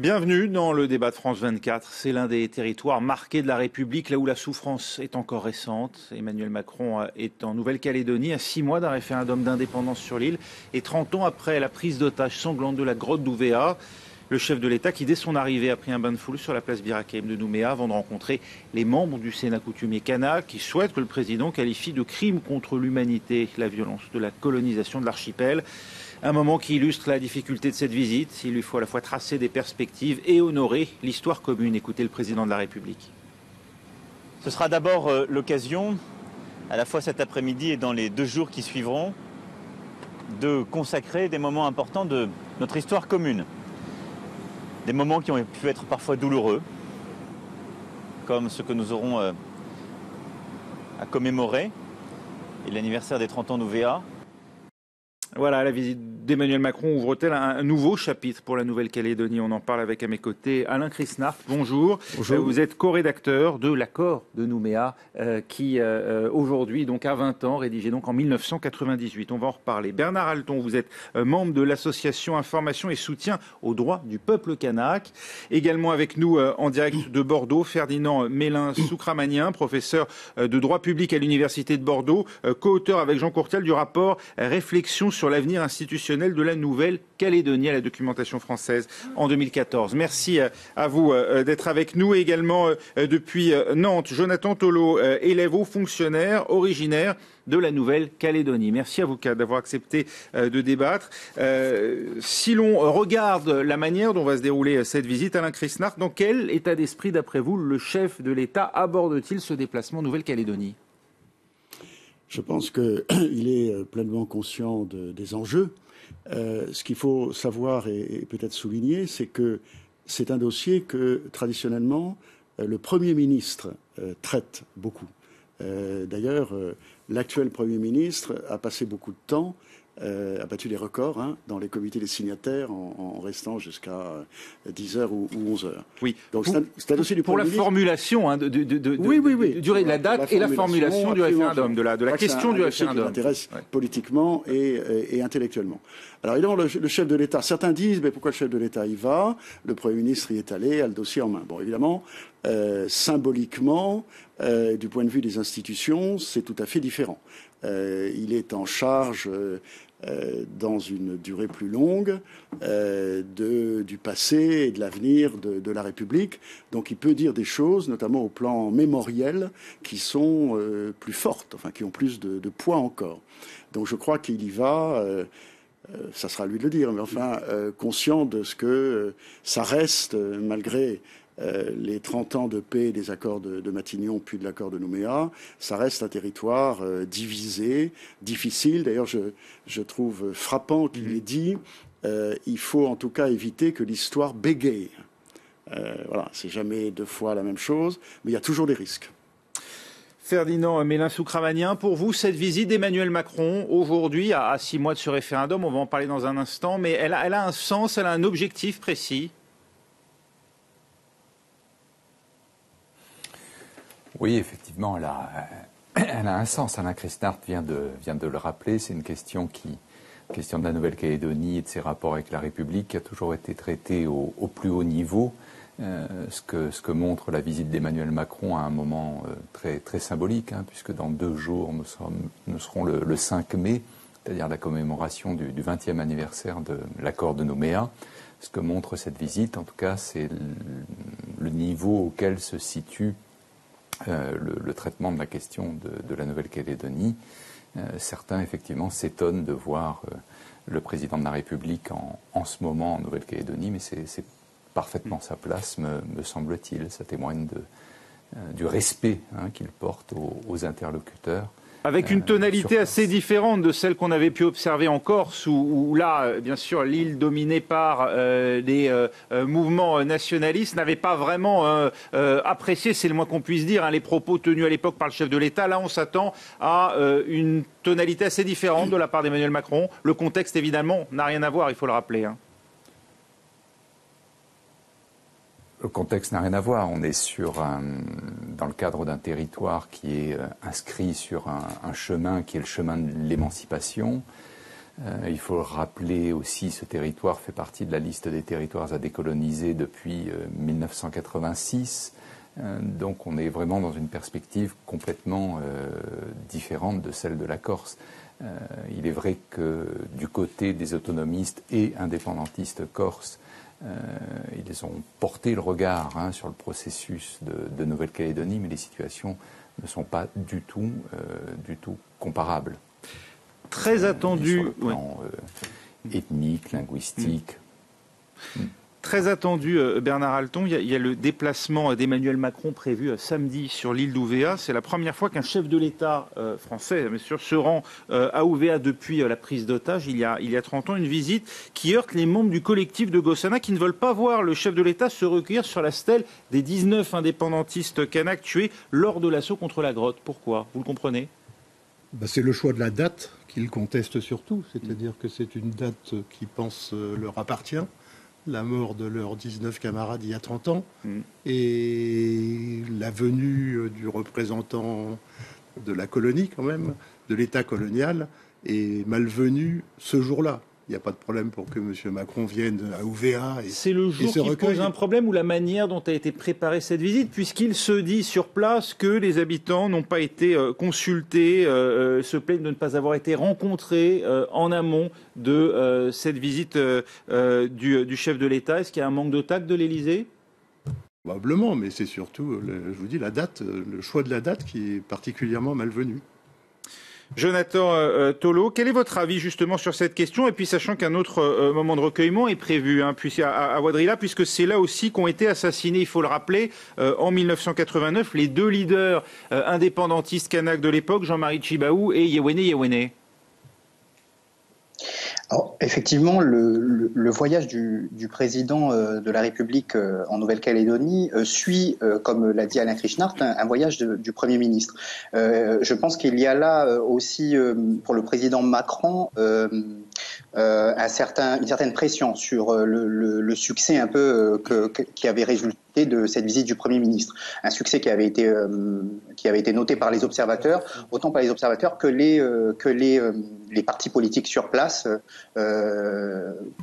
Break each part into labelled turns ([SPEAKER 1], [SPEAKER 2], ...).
[SPEAKER 1] Bienvenue dans le débat de France 24. C'est l'un des territoires marqués de la République, là où la souffrance est encore récente. Emmanuel Macron est en Nouvelle-Calédonie à 6 mois d'un référendum d'indépendance sur l'île et 30 ans après la prise d'otage sanglante de la grotte d'Ouvéa. Le chef de l'État qui, dès son arrivée, a pris un bain de foule sur la place Bir Hakeim de Nouméa avant de rencontrer les membres du Sénat coutumier kanak qui souhaitent que le président qualifie de crime contre l'humanité la violence de la colonisation de l'archipel. Un moment qui illustre la difficulté de cette visite. Il lui faut à la fois tracer des perspectives et honorer l'histoire commune. Écoutez le président de la République.
[SPEAKER 2] Ce sera d'abord l'occasion, à la fois cet après-midi et dans les 2 jours qui suivront, de consacrer des moments importants de notre histoire commune. Des moments qui ont pu être parfois douloureux, comme ce que nous aurons à commémorer, et l'anniversaire des 30 ans d'Ouvéa.
[SPEAKER 1] Voilà, la visite d'Emmanuel Macron ouvre-t-elle un nouveau chapitre pour la Nouvelle-Calédonie? On en parle avec à mes côtés Alain Chrisnart. Bonjour. Bonjour. Vous êtes co-rédacteur de l'accord de Nouméa qui aujourd'hui donc a 20 ans, rédigé donc en 1998. On va en reparler. Bernard Alton, vous êtes membre de l'association Information et Soutien aux droits du peuple kanak. Également avec nous en direct de Bordeaux, Ferdinand Mélin-Soukramanien, professeur de droit public à l'Université de Bordeaux, co-auteur avec Jean Courtial du rapport Réflexion sur l'avenir institutionnel de la Nouvelle-Calédonie à la documentation française en 2014. Merci à vous d'être avec nous. Et également depuis Nantes, Jonathan Tolo, élève haut fonctionnaire originaire de la Nouvelle-Calédonie. Merci à vous d'avoir accepté de débattre. Si l'on regarde la manière dont va se dérouler cette visite, Alain Chrisnart, dans quel état d'esprit, d'après vous, le chef de l'État aborde-t-il ce déplacement en Nouvelle-Calédonie ?
[SPEAKER 3] Je pense qu'il est pleinement conscient des enjeux. Ce qu'il faut savoir et peut-être souligner, c'est que c'est un dossier que, traditionnellement, le Premier ministre traite beaucoup. D'ailleurs, l'actuel Premier ministre a passé beaucoup de temps, a battu les records dans les comités des signataires en restant jusqu'à 10h ou 11h.
[SPEAKER 1] Oui.
[SPEAKER 3] Donc c'est un dossier du
[SPEAKER 1] pour
[SPEAKER 3] Premier
[SPEAKER 1] la formulation de la date et la formulation du référendum, de la question du référendum.
[SPEAKER 3] Qui l'intéresse politiquement et intellectuellement. Alors évidemment, le chef de l'État, certains disent, mais pourquoi le chef de l'État y va? Le Premier ministre y est allé, a le dossier en main. Bon, évidemment, symboliquement, du point de vue des institutions, c'est tout à fait différent. Il est en charge dans une durée plus longue du passé et de l'avenir de la République. Donc il peut dire des choses, notamment au plan mémoriel, qui sont plus fortes, enfin qui ont plus de poids encore. Donc je crois qu'il y va, ça sera à lui de le dire, mais enfin conscient de ce que ça reste, malgré les 30 ans de paix des accords de Matignon puis de l'accord de Nouméa, ça reste un territoire divisé, difficile. D'ailleurs, je trouve frappant qu'il ait dit il faut en tout cas éviter que l'histoire bégaye. Voilà, c'est jamais 2 fois la même chose, mais il y a toujours des risques.
[SPEAKER 1] Ferdinand Mélin-Soukramanien, pour vous, cette visite d'Emmanuel Macron, aujourd'hui, à 6 mois de ce référendum, on va en parler dans un instant, mais elle a un sens, elle a un objectif précis?
[SPEAKER 4] Oui, effectivement, elle a un sens. Alain Chrisnart vient de le rappeler. C'est une question de la Nouvelle-Calédonie et de ses rapports avec la République qui a toujours été traitée au plus haut niveau. Ce que montre la visite d'Emmanuel Macron à un moment très, très symbolique, puisque dans 2 jours, nous serons le 5 mai, c'est-à-dire la commémoration du 20e anniversaire de l'accord de Nouméa. Ce que montre cette visite, en tout cas, c'est le niveau auquel se situe le traitement de la question de la Nouvelle-Calédonie. Certains, effectivement, s'étonnent de voir le président de la République en ce moment en Nouvelle-Calédonie, mais c'est parfaitement sa place, me semble-t-il. Ça témoigne du respect qu'il porte aux interlocuteurs.
[SPEAKER 1] Avec une tonalité assez différente de celle qu'on avait pu observer en Corse, où là, bien sûr, l'île dominée par des mouvements nationalistes n'avait pas vraiment apprécié, c'est le moins qu'on puisse dire, les propos tenus à l'époque par le chef de l'État. Là, on s'attend à une tonalité assez différente de la part d'Emmanuel Macron. Le contexte, évidemment, n'a rien à voir, il faut le rappeler.
[SPEAKER 4] Le contexte n'a rien à voir. On est dans le cadre d'un territoire qui est inscrit sur un chemin qui est le chemin de l'émancipation. Il faut rappeler aussi, ce territoire fait partie de la liste des territoires à décoloniser depuis 1986. Donc on est vraiment dans une perspective complètement différente de celle de la Corse. Il est vrai que du côté des autonomistes et indépendantistes corses, ils ont porté le regard sur le processus de Nouvelle-Calédonie, mais les situations ne sont pas du tout comparables.
[SPEAKER 1] Très attendu.
[SPEAKER 4] Sur le plan ethnique, linguistique.
[SPEAKER 1] Très attendu, Bernard Alton. Il y a le déplacement d'Emmanuel Macron prévu samedi sur l'île d'Ouvéa. C'est la première fois qu'un chef de l'État français, bien sûr, se rend à Ouvéa depuis la prise d'otage il y a 30 ans. Une visite qui heurte les membres du collectif de Gossana qui ne veulent pas voir le chef de l'État se recueillir sur la stèle des 19 indépendantistes kanaks tués lors de l'assaut contre la grotte. Pourquoi? Vous le comprenez?
[SPEAKER 5] C'est le choix de la date qu'ils contestent surtout. C'est-à-dire que c'est une date qui pense leur appartient. La mort de leurs 19 camarades il y a 30 ans, et la venue du représentant de la colonie quand même, de l'État colonial, est malvenue ce jour-là. Il n'y a pas de problème pour que M. Macron vienne à Ouvéa et
[SPEAKER 1] c'est le jour qui pose un problème, ou la manière dont a été préparée cette visite, puisqu'il se dit sur place que les habitants n'ont pas été consultés, se plaignent de ne pas avoir été rencontrés en amont de cette visite du chef de l'État. Est-ce qu'il y a un manque de tact de l'Élysée?
[SPEAKER 5] Probablement, mais c'est surtout, je vous dis, la date, le choix de la date qui est particulièrement malvenu.
[SPEAKER 1] Jonathan Tolo, quel est votre avis justement sur cette question? Et puis sachant qu'un autre moment de recueillement est prévu à Wadrilla, puisque c'est là aussi qu'ont été assassinés, il faut le rappeler, en 1989, les deux leaders indépendantistes kanaks de l'époque, Jean-Marie Tjibaou et Yewene Yewene.
[SPEAKER 6] Alors, effectivement, le voyage du président de la République en Nouvelle-Calédonie suit, comme l'a dit Alain Krishnaert, un voyage du Premier ministre. Je pense qu'il y a là aussi, pour le président Macron, une certaine pression sur le succès un peu qui avait résulté de cette visite du Premier ministre. Un succès qui avait été noté par les observateurs, autant par les observateurs que les partis politiques sur place,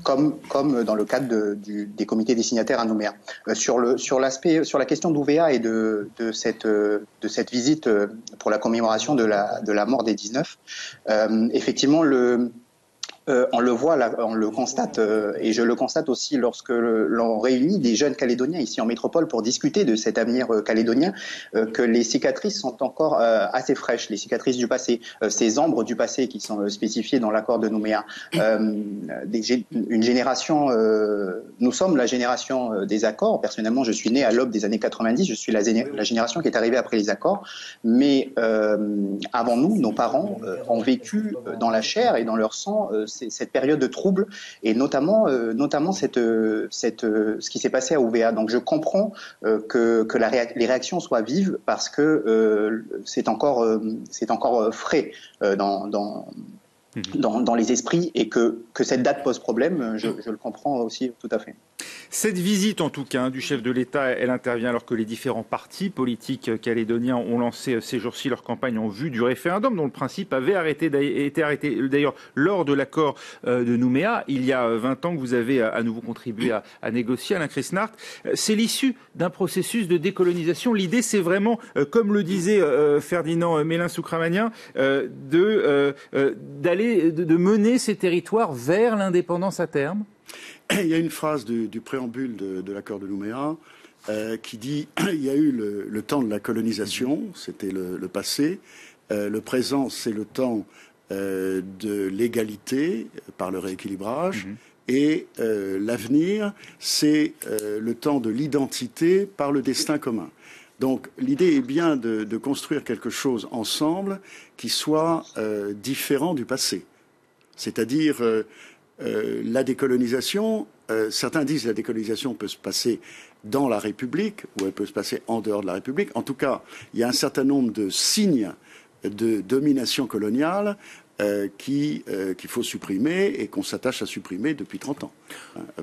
[SPEAKER 6] comme dans le cadre des comités des signataires à Nouméa. Sur la question d'Ouvéa et de cette visite pour la commémoration de la mort des 19, effectivement on le voit, on le constate, et je le constate aussi lorsque l'on réunit des jeunes Calédoniens ici en métropole pour discuter de cet avenir calédonien, que les cicatrices sont encore assez fraîches, les cicatrices du passé, ces ombres du passé qui sont spécifiées dans l'accord de Nouméa. Une génération, nous sommes la génération des accords. Personnellement, je suis né à l'aube des années 90, je suis la génération qui est arrivée après les accords, mais avant nous, nos parents ont vécu dans la chair et dans leur sang cette période de trouble, et notamment ce qui s'est passé à Ouvéa. Donc je comprends que les réactions soient vives, parce que c'est encore frais dans les esprits, et que cette date pose problème, je le comprends aussi tout à fait.
[SPEAKER 1] Cette visite, en tout cas, du chef de l'État, elle intervient alors que les différents partis politiques calédoniens ont lancé ces jours-ci leur campagne en vue du référendum, dont le principe avait été arrêté d'ailleurs lors de l'accord de Nouméa. Il y a 20 ans que vous avez à nouveau contribué à négocier, Alain Krishnaert. C'est l'issue d'un processus de décolonisation. L'idée, c'est vraiment, comme le disait Ferdinand Mélin-Soukramanien, de mener ces territoires vers l'indépendance à terme.
[SPEAKER 3] Il y a une phrase du préambule de l'accord de Nouméa qui dit il y a eu le temps de la colonisation, c'était le passé, le présent c'est le temps de l'égalité par le rééquilibrage, et l'avenir c'est le temps de l'identité par le destin commun. Donc l'idée est bien de construire quelque chose ensemble qui soit différent du passé, c'est-à-dire la décolonisation, certains disent que la décolonisation peut se passer dans la République, ou elle peut se passer en dehors de la République. En tout cas, il y a un certain nombre de signes de domination coloniale qu'il faut supprimer, et qu'on s'attache à supprimer depuis 30 ans.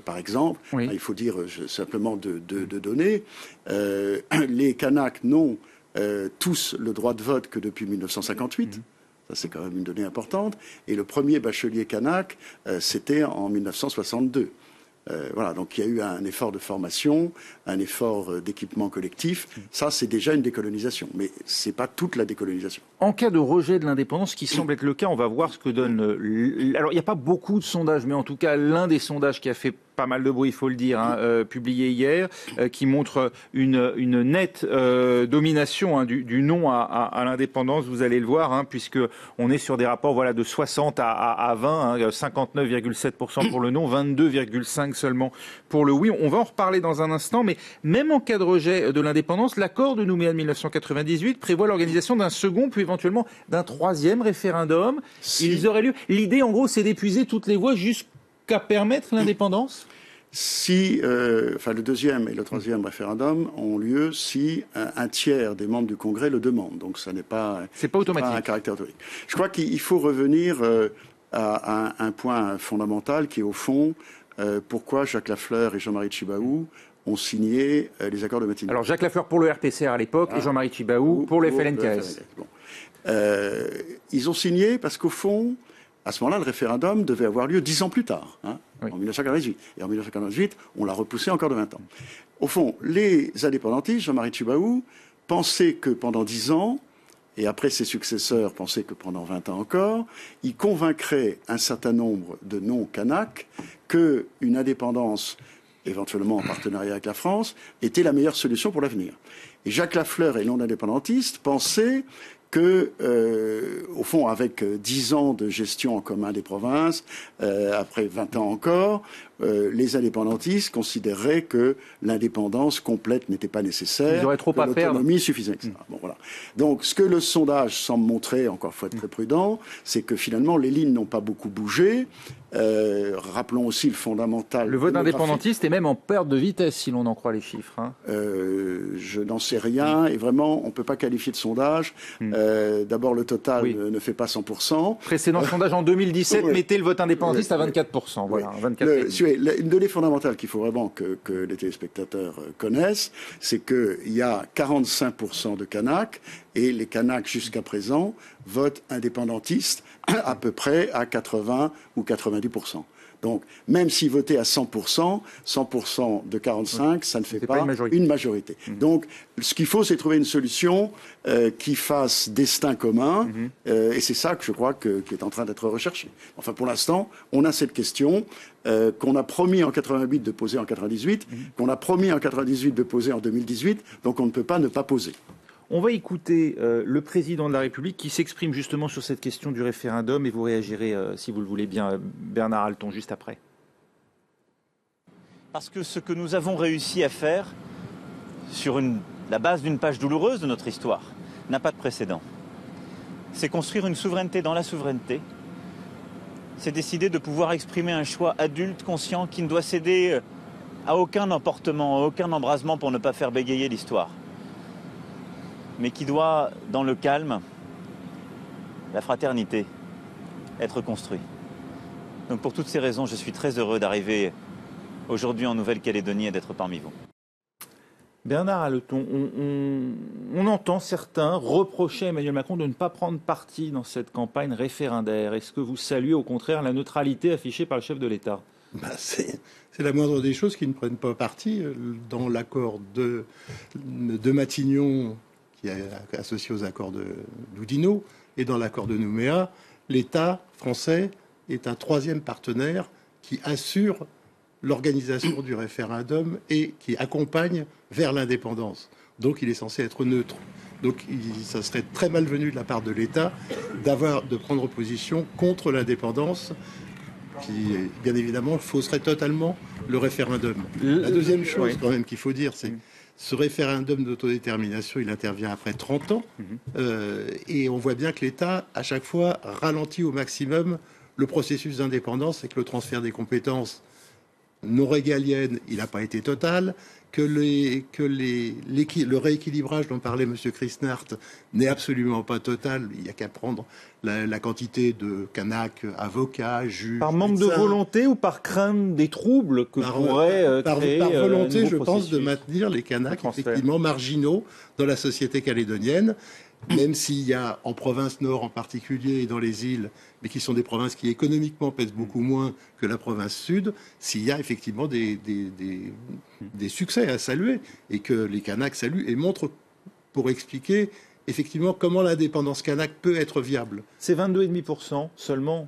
[SPEAKER 3] Par exemple, oui. Il faut dire simplement de données, les Kanaks n'ont tous le droit de vote que depuis 1958. Ça, c'est quand même une donnée importante. Et le premier bachelier kanak, c'était en 1962. Voilà, donc il y a eu un effort de formation, un effort d'équipement collectif. Ça, c'est déjà une décolonisation, mais c'est pas toute la décolonisation.
[SPEAKER 1] En cas de rejet de l'indépendance, qui semble être le cas, on va voir ce que donne... Alors, il n'y a pas beaucoup de sondages, mais en tout cas, l'un des sondages qui a fait pas mal de bruit, il faut le dire, publié hier, qui montre une nette domination du non à l'indépendance. Vous allez le voir, puisque on est sur des rapports de 60 à 20, 59,7% pour le non, 22,5% seulement pour le oui. On va en reparler dans un instant, mais même en cas de rejet de l'indépendance, l'accord de Nouméa de 1998 prévoit l'organisation d'un second, puis éventuellement d'un troisième référendum. Ils auraient lieu. L'idée, en gros, c'est d'épuiser toutes les voies jusqu'à permettre l'indépendance.
[SPEAKER 3] Si, le deuxième et le troisième référendum ont lieu si un tiers des membres du Congrès le demandent. Donc, ça n'est pas,
[SPEAKER 1] automatique.
[SPEAKER 3] Pas un caractère automatique. Je crois qu'il faut revenir à un point fondamental qui est au fond pourquoi Jacques Lafleur et Jean-Marie Tjibaou ont signé les accords de Matignon.
[SPEAKER 1] Alors Jacques Lafleur pour le RPCR à l'époque et Jean-Marie Tjibaou pour le FLNKS.
[SPEAKER 3] Bon. Ils ont signé parce qu'au fond, à ce moment-là, le référendum devait avoir lieu 10 ans plus tard, en 1948. Et en 1948, on l'a repoussé encore de 20 ans. Au fond, les indépendantistes, Jean-Marie Tjibaou, pensaient que pendant 10 ans, et après ses successeurs pensaient que pendant 20 ans encore, ils convaincraient un certain nombre de non-Kanaks qu'une indépendance, éventuellement en partenariat avec la France, était la meilleure solution pour l'avenir. Et Jacques Lafleur et non-indépendantistes pensaient que, au fond, avec 10 ans de gestion en commun des provinces, après 20 ans encore, les indépendantistes considéreraient que l'indépendance complète n'était pas nécessaire,
[SPEAKER 1] ils auraient trop
[SPEAKER 3] que l'autonomie suffisait, etc. Bon, voilà. Donc, ce que le sondage semble montrer, encore faut être très prudent, c'est que finalement, les lignes n'ont pas beaucoup bougé. Rappelons aussi le fondamental.
[SPEAKER 1] Le vote indépendantiste est même en perte de vitesse, si l'on en croit les chiffres.
[SPEAKER 3] Je n'en sais rien, et vraiment, on ne peut pas qualifier de sondage. D'abord, le total ne fait pas 100%.
[SPEAKER 1] Précédent sondage en 2017 mettait le vote indépendantiste à 24%. Voilà, 24%.
[SPEAKER 3] Une donnée fondamentale qu'il faut vraiment que les téléspectateurs connaissent, c'est qu'il y a 45% de Kanaks, et les Kanaks jusqu'à présent votent indépendantistes à peu près à 80 ou 90%. Donc, même s'ils votaient à 100%, 100% de 45, ça ne fait pas une majorité. Donc, ce qu'il faut, c'est trouver une solution qui fasse destin commun, et c'est ça que je crois qui est en train d'être recherché. Enfin, pour l'instant, on a cette question qu'on a promis en 88 de poser en 98, qu'on a promis en 98 de poser en 2018, donc on ne peut pas ne pas poser.
[SPEAKER 1] On va écouter le président de la République qui s'exprime justement sur cette question du référendum et vous réagirez, si vous le voulez bien, Bernard Alton, juste après.
[SPEAKER 2] Parce que ce que nous avons réussi à faire sur la base d'une page douloureuse de notre histoire n'a pas de précédent. C'est construire une souveraineté dans la souveraineté. C'est décider de pouvoir exprimer un choix adulte, conscient, qui ne doit céder à aucun emportement, à aucun embrasement pour ne pas faire bégayer l'histoire, mais qui doit, dans le calme, la fraternité, être construit. Donc pour toutes ces raisons, je suis très heureux d'arriver aujourd'hui en Nouvelle-Calédonie et d'être parmi vous.
[SPEAKER 1] Bernard Alton, on entend certains reprocher à Emmanuel Macron de ne pas prendre parti dans cette campagne référendaire. Est-ce que vous saluez au contraire la neutralité affichée par le chef de l'État ?
[SPEAKER 5] C'est la moindre des choses qui ne prennent pas parti. Dans l'accord de Matignon, qui est associé aux accords de Oudinot, et dans l'accord de Nouméa, l'État français est un troisième partenaire qui assure l'organisation du référendum et qui accompagne vers l'indépendance. Donc il est censé être neutre. Donc ça serait très malvenu de la part de l'État de prendre position contre l'indépendance, qui bien évidemment fausserait totalement le référendum. La deuxième chose quand même qu'il faut dire, c'est ce référendum d'autodétermination, il intervient après 30 ans, et on voit bien que l'État, à chaque fois, ralentit au maximum le processus d'indépendance et que le transfert des compétences non régaliennes, il n'a pas été total, que le rééquilibrage dont parlait M. Chrisnart n'est absolument pas total. Il n'y a qu'à prendre la quantité de Kanaks, avocats, juges.
[SPEAKER 1] Par manque de volonté ou par crainte des troubles que pourrait créer
[SPEAKER 5] par volonté, je pense, de maintenir les Kanaks effectivement marginaux dans la société calédonienne. même s'il y a en province nord en particulier et dans les îles, mais qui sont des provinces qui économiquement pèsent beaucoup moins que la province sud, s'il y a effectivement des succès à saluer et que les Kanaks saluent et montrent pour expliquer effectivement comment l'indépendance kanak peut être viable.
[SPEAKER 1] C'est 22,5% seulement.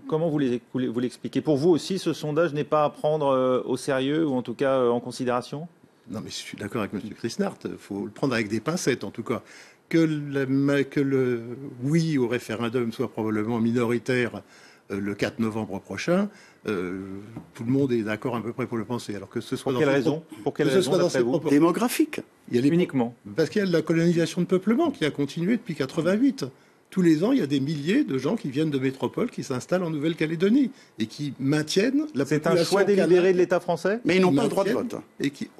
[SPEAKER 1] Comment vous l'expliquez? Pour vous aussi, ce sondage n'est pas à prendre au sérieux ou en tout cas en considération?
[SPEAKER 5] Non, mais je suis d'accord avec M. Chrisnart. Il faut le prendre avec des pincettes, en tout cas. Que le oui au référendum soit probablement minoritaire le 4 novembre prochain, tout le monde est d'accord à peu près pour le penser. Alors que ce soit
[SPEAKER 1] pour quelle raison? Pour quelle raison, d'après vous?
[SPEAKER 3] Démographique.
[SPEAKER 1] Uniquement.
[SPEAKER 5] Parce qu'il y a de la colonisation de peuplement qui a continué depuis 88. Tous les ans, il y a des milliers de gens qui viennent de métropoles qui s'installent en Nouvelle-Calédonie et qui maintiennent la population.
[SPEAKER 1] C'est un choix délibéré de l'État français?
[SPEAKER 3] Mais ils n'ont pas le droit de vote.
[SPEAKER 5] Et qui,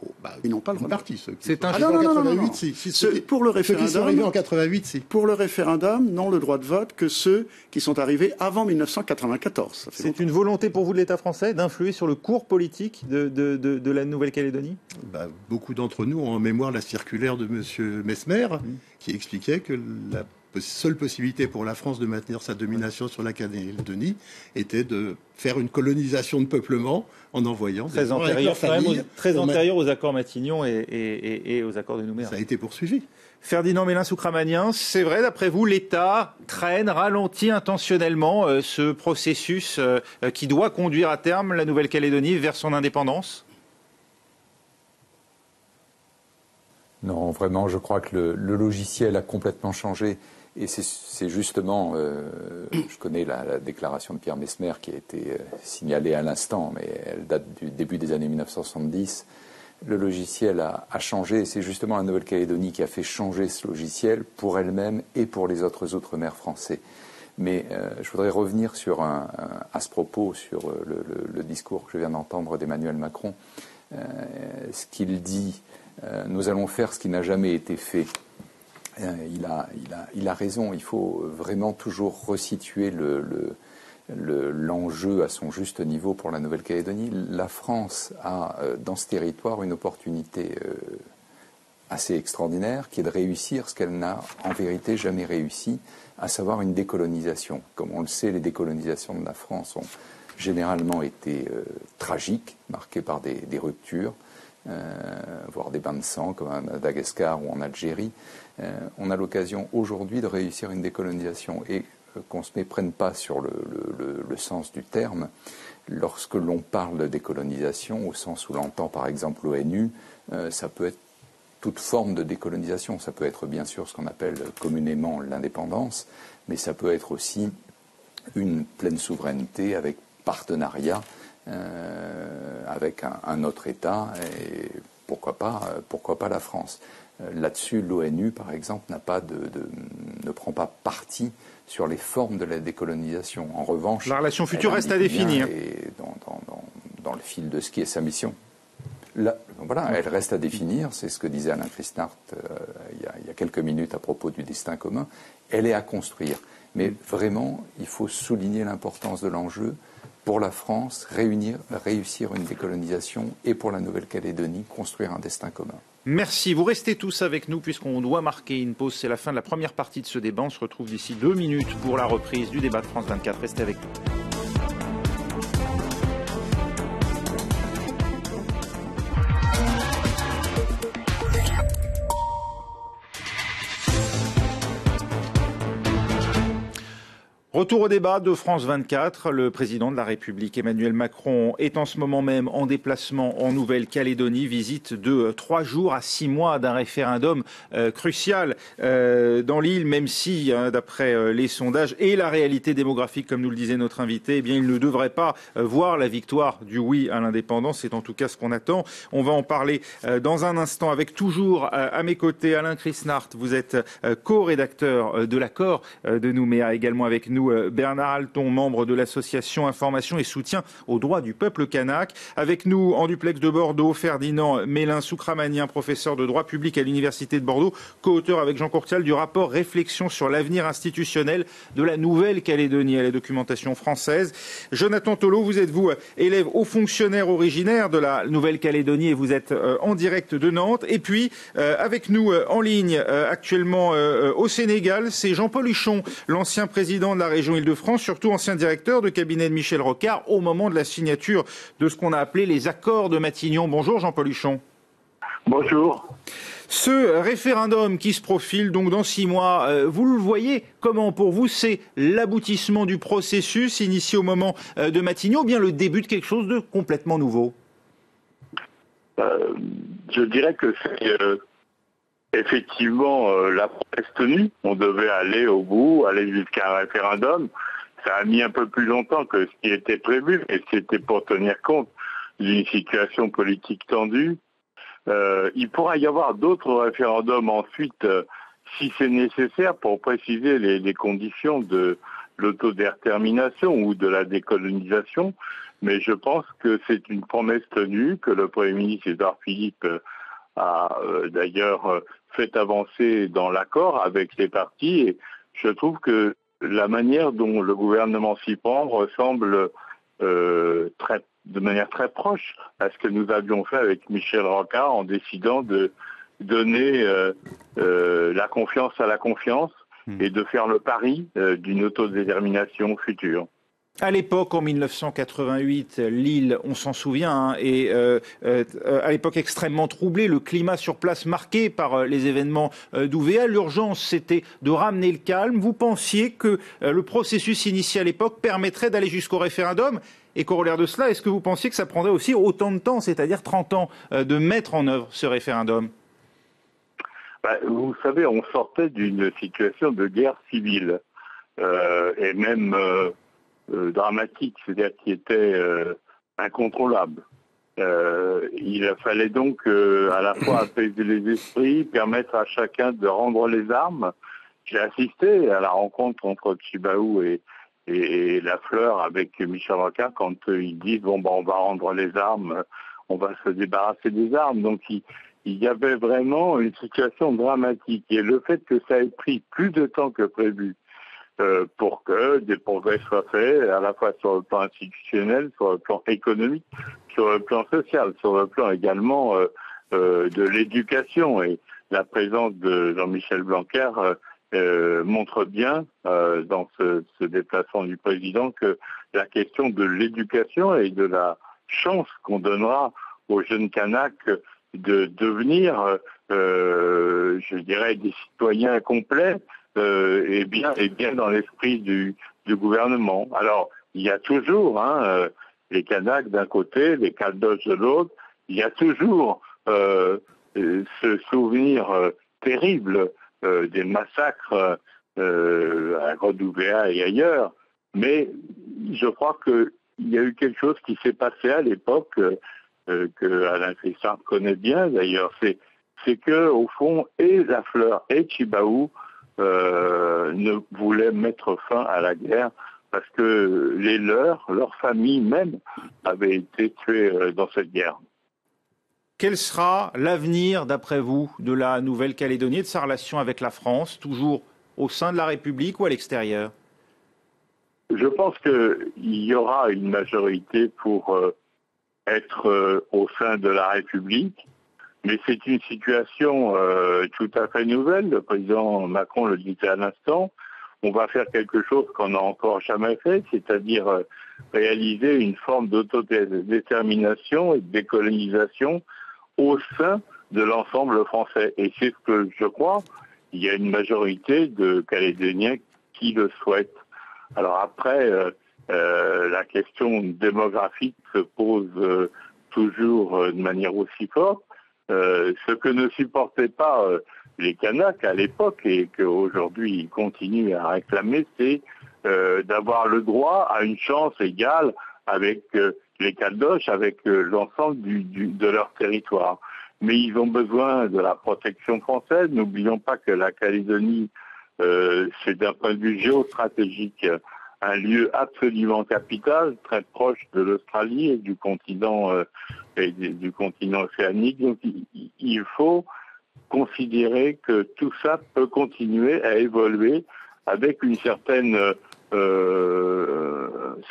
[SPEAKER 3] ils n'ont pas le droit de vote.
[SPEAKER 1] C'est un
[SPEAKER 3] choix. Non. Pour le
[SPEAKER 5] référendum, ceux qui sont arrivés en 88, si.
[SPEAKER 3] Pour le référendum, n'ont le droit de vote que ceux qui sont arrivés avant 1994.
[SPEAKER 1] C'est une volonté pour vous de l'État français d'influer sur le cours politique de la Nouvelle-Calédonie?
[SPEAKER 5] Beaucoup d'entre nous ont en mémoire la circulaire de M. Messmer qui expliquait que la seule possibilité pour la France de maintenir sa domination sur la Calédonie était de faire une colonisation de peuplement en envoyant des gens avec leur famille.
[SPEAKER 1] Très antérieur aux accords Matignon et aux accords de Nouméa.
[SPEAKER 5] Ça a été poursuivi.
[SPEAKER 1] Ferdinand Mélin-Soukramanien, c'est vrai, d'après vous, l'État traîne, ralentit intentionnellement ce processus qui doit conduire à terme la Nouvelle-Calédonie vers son indépendance?
[SPEAKER 4] Non, vraiment, je crois que le logiciel a complètement changé. Et c'est justement, je connais la déclaration de Pierre Messmer qui a été signalée à l'instant, mais elle date du début des années 1970. Le logiciel a changé et c'est justement la Nouvelle-Calédonie qui a fait changer ce logiciel pour elle-même et pour les autres outre-mer français. Mais je voudrais revenir à ce propos sur le discours que je viens d'entendre d'Emmanuel Macron. Ce qu'il dit, nous allons faire ce qui n'a jamais été fait. Il a raison, il faut vraiment toujours resituer l'enjeu à son juste niveau pour la Nouvelle-Calédonie. La France a dans ce territoire une opportunité assez extraordinaire qui est de réussir ce qu'elle n'a en vérité jamais réussi, à savoir une décolonisation. Comme on le sait, les décolonisations de la France ont généralement été tragiques, marquées par des ruptures, voire des bains de sang comme à Madagascar ou en Algérie. On a l'occasion aujourd'hui de réussir une décolonisation et qu'on ne se méprenne pas sur le sens du terme. Lorsque l'on parle de décolonisation, au sens où l'entend par exemple l'ONU, ça peut être toute forme de décolonisation. Ça peut être bien sûr ce qu'on appelle communément l'indépendance, mais ça peut être aussi une pleine souveraineté avec partenariat avec un autre État et pourquoi pas la France. Là-dessus, l'ONU, par exemple, ne prend pas parti sur les formes de la décolonisation. En revanche,
[SPEAKER 1] la relation future reste à définir.
[SPEAKER 4] Et dans le fil de ce qui est sa mission. Là, voilà, elle reste à définir. C'est ce que disait Alain Chrisnart il y a quelques minutes à propos du destin commun. Elle est à construire. Mais vraiment, il faut souligner l'importance de l'enjeu. Pour la France, réussir une décolonisation et pour la Nouvelle-Calédonie, construire un destin commun.
[SPEAKER 1] Merci. Vous restez tous avec nous puisqu'on doit marquer une pause. C'est la fin de la première partie de ce débat. On se retrouve d'ici 2 minutes pour la reprise du débat de France 24. Restez avec nous. Retour au débat de France 24. Le président de la République, Emmanuel Macron, est en ce moment même en déplacement en Nouvelle-Calédonie. Visite de 3 jours à 6 mois d'un référendum crucial dans l'île, même si, d'après les sondages et la réalité démographique, comme nous le disait notre invité, eh bien, il ne devrait pas voir la victoire du oui à l'indépendance. C'est en tout cas ce qu'on attend. On va en parler dans un instant avec toujours à mes côtés Alain Chrisnart. Vous êtes co-rédacteur de l'accord de Nouméa, également avec nous. nous Bernard Alton, membre de l'association Information et Soutien aux droits du peuple kanak. Avec nous en duplex de Bordeaux, Ferdinand Mélin-Soukramanien, professeur de droit public à l'Université de Bordeaux, co-auteur avec Jean Courtial du rapport Réflexion sur l'avenir institutionnel de la Nouvelle-Calédonie à la documentation française. Jonathan Tolo, vous êtes élève haut fonctionnaire originaire de la Nouvelle-Calédonie et vous êtes en direct de Nantes. Et puis avec nous en ligne actuellement au Sénégal, c'est Jean-Paul Huchon, l'ancien président de la région Île-de-France, surtout ancien directeur de cabinet de Michel Rocard au moment de la signature de ce qu'on a appelé les accords de Matignon. Bonjour Jean-Paul Huchon.
[SPEAKER 7] Bonjour.
[SPEAKER 1] Ce référendum qui se profile donc dans 6 mois, vous le voyez comment pour vous? C'est l'aboutissement du processus initié au moment de Matignon ou bien le début de quelque chose de complètement nouveau?
[SPEAKER 7] Je dirais que c'est effectivement la promesse tenue. On devait aller au bout, aller jusqu'à un référendum. Ça a mis un peu plus longtemps que ce qui était prévu, et c'était pour tenir compte d'une situation politique tendue. Il pourra y avoir d'autres référendums ensuite, si c'est nécessaire, pour préciser les conditions de l'autodétermination ou de la décolonisation. Mais je pense que c'est une promesse tenue, que le Premier ministre Édouard Philippe a d'ailleurs fait avancer dans l'accord avec les partis. Et je trouve que la manière dont le gouvernement s'y prend ressemble de manière très proche à ce que nous avions fait avec Michel Rocard en décidant de donner la confiance à la confiance et de faire le pari d'une autodétermination future.
[SPEAKER 1] À l'époque, en 1988, l'île, on s'en souvient, est à l'époque extrêmement troublée, le climat sur place marqué par les événements d'Ouvéa. L'urgence, c'était de ramener le calme. Vous pensiez que le processus initié à l'époque permettrait d'aller jusqu'au référendum? Et corollaire de cela, est-ce que vous pensiez que ça prendrait aussi autant de temps, c'est-à-dire 30 ans, de mettre en œuvre ce référendum?
[SPEAKER 7] Vous savez, on sortait d'une situation de guerre civile, et même dramatique, c'est-à-dire qui était incontrôlable. Il fallait donc à la fois apaiser les esprits, permettre à chacun de rendre les armes. J'ai assisté à la rencontre entre Tjibaou et Lafleur avec Michel Rocard quand ils disent on va rendre les armes, on va se débarrasser des armes. Donc il y avait vraiment une situation dramatique. Et le fait que ça ait pris plus de temps que prévu pour que des progrès soient faits, à la fois sur le plan institutionnel, sur le plan économique, sur le plan social, sur le plan également de l'éducation. Et la présence de Jean-Michel Blanquer montre bien dans ce déplacement du président que la question de l'éducation et de la chance qu'on donnera aux jeunes Kanaks de devenir, je dirais, des citoyens complets, et bien dans l'esprit du gouvernement. Alors, il y a toujours les Kanaks d'un côté, les Caldoches de l'autre, il y a toujours ce souvenir terrible des massacres à Grodd-Ouvéa et ailleurs, mais je crois qu'il y a eu quelque chose qui s'est passé à l'époque, que Alain Christard connaît bien d'ailleurs, c'est que au fond, et Lafleur et Tjibaou ne voulaient mettre fin à la guerre parce que leur famille même, avaient été tuées dans cette guerre.
[SPEAKER 1] Quel sera l'avenir, d'après vous, de la Nouvelle-Calédonie et de sa relation avec la France, toujours au sein de la République ou à l'extérieur?
[SPEAKER 7] Je pense qu'il y aura une majorité pour être au sein de la République, mais c'est une situation tout à fait nouvelle. Le président Macron le disait à l'instant. On va faire quelque chose qu'on n'a encore jamais fait, c'est-à-dire réaliser une forme d'autodétermination et de décolonisation au sein de l'ensemble français. Et c'est ce que je crois, il y a une majorité de Calédoniens qui le souhaitent. Alors après, la question démographique se pose toujours de manière aussi forte. Ce que ne supportaient pas les Kanaks à l'époque et qu'aujourd'hui ils continuent à réclamer, c'est d'avoir le droit à une chance égale avec les Caldoches, avec l'ensemble de leur territoire. Mais ils ont besoin de la protection française. N'oublions pas que la Calédonie C'est d'un point de vue géostratégique un lieu absolument capital, très proche de l'Australie et du continent océanique. Donc il faut considérer que tout ça peut continuer à évoluer avec une certaine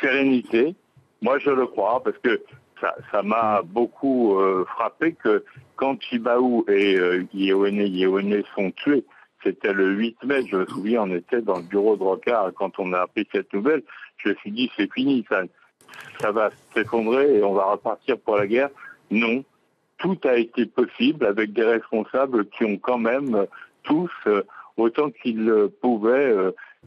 [SPEAKER 7] sérénité. Moi, je le crois, parce que ça m'a beaucoup frappé que quand Chibaou et Yewene sont tués, c'était le 8 mai, je me souviens, on était dans le bureau de Rocard quand on a appris cette nouvelle. Je me suis dit, c'est fini, ça va s'effondrer et on va repartir pour la guerre. Non, tout a été possible avec des responsables qui ont quand même tous, autant qu'ils pouvaient,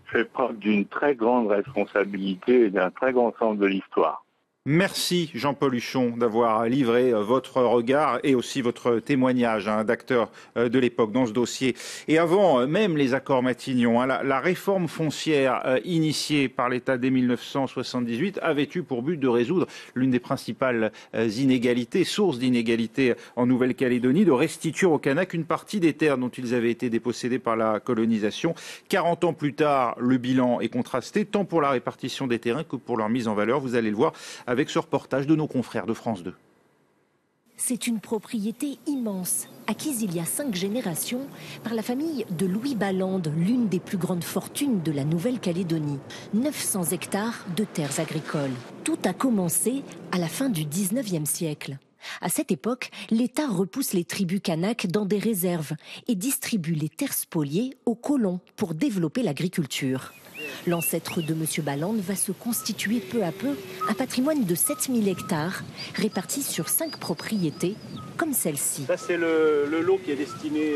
[SPEAKER 7] fait preuve d'une très grande responsabilité et d'un très grand sens de l'histoire.
[SPEAKER 1] Merci Jean-Paul Huchon d'avoir livré votre regard et aussi votre témoignage d'acteur de l'époque dans ce dossier. Et avant même les accords Matignon, la réforme foncière initiée par l'État dès 1978 avait eu pour but de résoudre l'une des principales inégalités, sources d'inégalités en Nouvelle-Calédonie, de restituer aux Kanaks une partie des terres dont ils avaient été dépossédés par la colonisation. 40 ans plus tard, le bilan est contrasté, tant pour la répartition des terrains que pour leur mise en valeur. Vous allez le voir avec ce reportage de nos confrères de France 2.
[SPEAKER 8] C'est une propriété immense, acquise il y a 5 générations par la famille de Louis Ballande, l'une des plus grandes fortunes de la Nouvelle-Calédonie. 900 hectares de terres agricoles. Tout a commencé à la fin du 19e siècle. À cette époque, l'État repousse les tribus Kanaks dans des réserves et distribue les terres spoliées aux colons pour développer l'agriculture. L'ancêtre de M. Ballande va se constituer peu à peu un patrimoine de 7000 hectares répartis sur 5 propriétés comme celle-ci.
[SPEAKER 9] Ça, c'est le lot qui est destiné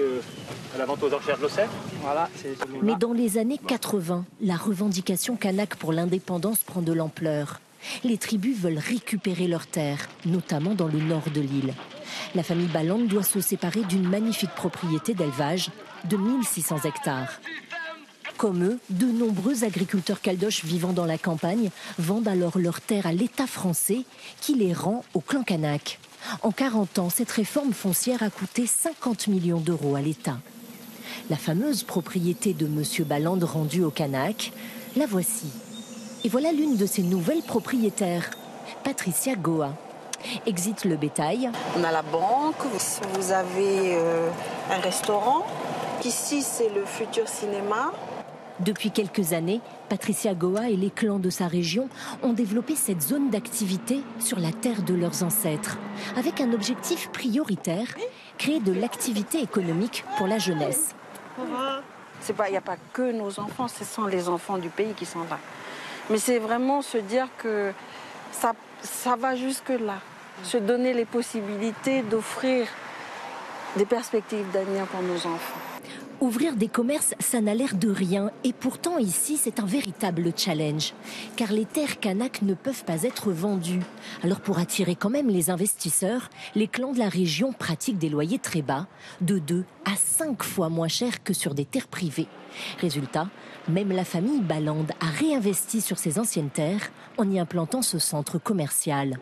[SPEAKER 9] à la vente aux enchères de l'Océan. Voilà, c'est ce lot-là.
[SPEAKER 8] Mais dans les années 80, la revendication kanak pour l'indépendance prend de l'ampleur. Les tribus veulent récupérer leurs terres, notamment dans le nord de l'île. La famille Ballande doit se séparer d'une magnifique propriété d'élevage de 1600 hectares. Comme eux, de nombreux agriculteurs caldoches vivant dans la campagne vendent alors leurs terres à l'État français qui les rend au clan kanak. En 40 ans, cette réforme foncière a coûté 50 millions d'euros à l'État. La fameuse propriété de M. Ballande rendue au kanak, la voici. Et voilà l'une de ses nouvelles propriétaires, Patricia Goa. Exit le bétail.
[SPEAKER 10] On a la banque, vous avez un restaurant. Ici, c'est le futur cinéma.
[SPEAKER 8] Depuis quelques années, Patricia Goa et les clans de sa région ont développé cette zone d'activité sur la terre de leurs ancêtres, avec un objectif prioritaire, créer de l'activité économique pour la jeunesse.
[SPEAKER 10] Il n'y a pas que nos enfants, ce sont les enfants du pays qui sont là. Mais c'est vraiment se dire que ça va jusque-là, se donner les possibilités d'offrir des perspectives d'avenir pour nos enfants.
[SPEAKER 8] Ouvrir des commerces, ça n'a l'air de rien. Et pourtant, ici, c'est un véritable challenge. Car les terres kanak ne peuvent pas être vendues. Alors, pour attirer quand même les investisseurs, les clans de la région pratiquent des loyers très bas, de 2 à 5 fois moins chers que sur des terres privées. Résultat, même la famille Ballande a réinvesti sur ses anciennes terres en y implantant ce centre commercial.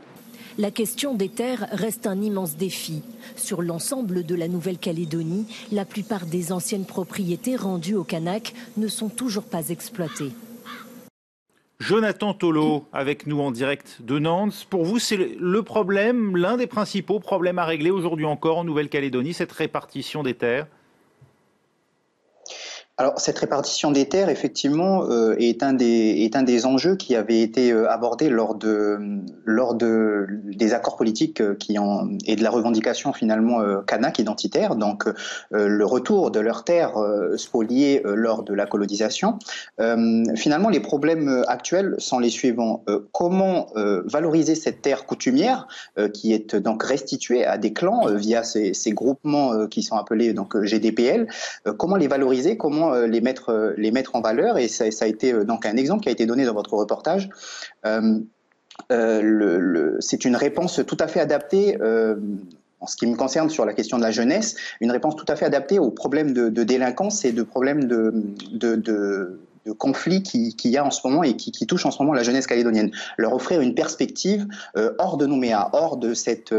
[SPEAKER 8] La question des terres reste un immense défi. Sur l'ensemble de la Nouvelle-Calédonie, la plupart des anciennes propriétés rendues aux Kanaks ne sont toujours pas exploitées.
[SPEAKER 1] Jonathan Tolo, avec nous en direct de Nantes. Pour vous, c'est le problème, l'un des principaux problèmes à régler aujourd'hui encore en Nouvelle-Calédonie, cette répartition des terres?
[SPEAKER 6] Alors, cette répartition des terres, effectivement, est un des enjeux qui avait été abordé lors des accords politiques et de la revendication finalement kanak identitaire, donc le retour de leurs terres spoliées lors de la colonisation. Finalement, les problèmes actuels sont les suivants. Comment valoriser cette terre coutumière qui est donc restituée à des clans via ces groupements qui sont appelés donc GDPL. Comment les valoriser, comment les mettre en valeur, et ça a été donc un exemple qui a été donné dans votre reportage. C'est une réponse tout à fait adaptée en ce qui me concerne sur la question de la jeunesse, une réponse tout à fait adaptée aux problèmes de délinquance et de problèmes conflits qu'il y a en ce moment et qui touchent en ce moment la jeunesse calédonienne. Leur offrir une perspective hors de Nouméa, hors de cet